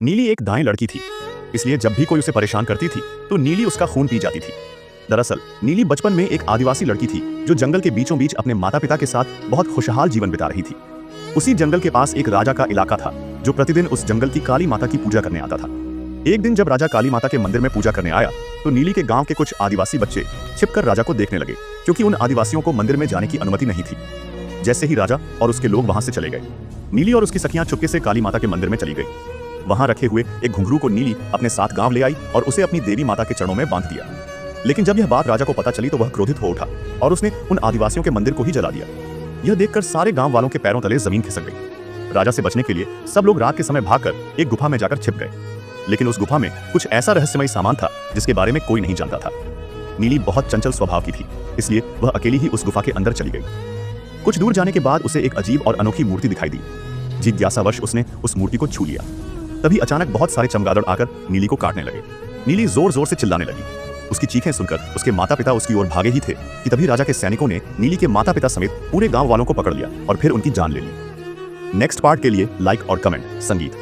नीली एक दाएं लड़की थी, इसलिए जब भी कोई उसे परेशान करती थी तो नीली उसका खून पी जाती थी। दरअसल नीली बचपन में एक आदिवासी लड़की थी जो जंगल के बीचों बीच अपने माता पिता के साथ बहुत खुशहाल जीवन बिता रही थी। उसी जंगल के पास एक राजा का इलाका था जो प्रतिदिन उस जंगल की काली माता की पूजा करने आता था। एक दिन जब राजा काली माता के मंदिर में पूजा करने आया तो नीली के गांव के कुछ आदिवासी बच्चे छिपकर राजा को देखने लगे, क्योंकि उन आदिवासियों को मंदिर में जाने की अनुमति नहीं थी। जैसे ही राजा और उसके लोग वहां से चले गए, नीली और उसकी सखियां चुपके से काली माता के मंदिर में चली गई। वहां रखे हुए एक घुंघरू को नीली अपने साथ गांव ले आई और उसे अपनी देवी माता के चरणों में बांध दिया। लेकिन जब यह बात राजा को पता चली तो वह क्रोधित हो उठा और उसने उन आदिवासियों के मंदिर को ही जला दिया। यह देखकर सारे गांव वालों के पैरों तले जमीन खिसक गई। राजा से बचने के लिए सब लोग रात के समय भागकर एक गुफा में जाकर छिप गए। लेकिन उस गुफा में कुछ ऐसा रहस्यमय सामान था जिसके बारे में कोई नहीं जानता था। नीली बहुत चंचल स्वभाव की थी, इसलिए वह अकेली ही उस गुफा के अंदर चली गई। कुछ दूर जाने के बाद उसे एक अजीब और अनोखी मूर्ति दिखाई दी। जिज्ञासावश उसने उस मूर्ति को छू लिया। तभी अचानक बहुत सारे चमगादड़ आकर नीली को काटने लगे। नीली जोर जोर से चिल्लाने लगी। उसकी चीखें सुनकर उसके माता पिता उसकी ओर भागे ही थे कि तभी राजा के सैनिकों ने नीली के माता पिता समेत पूरे गांव वालों को पकड़ लिया और फिर उनकी जान ले ली। नेक्स्ट पार्ट के लिए लाइक और कमेंट संगीत।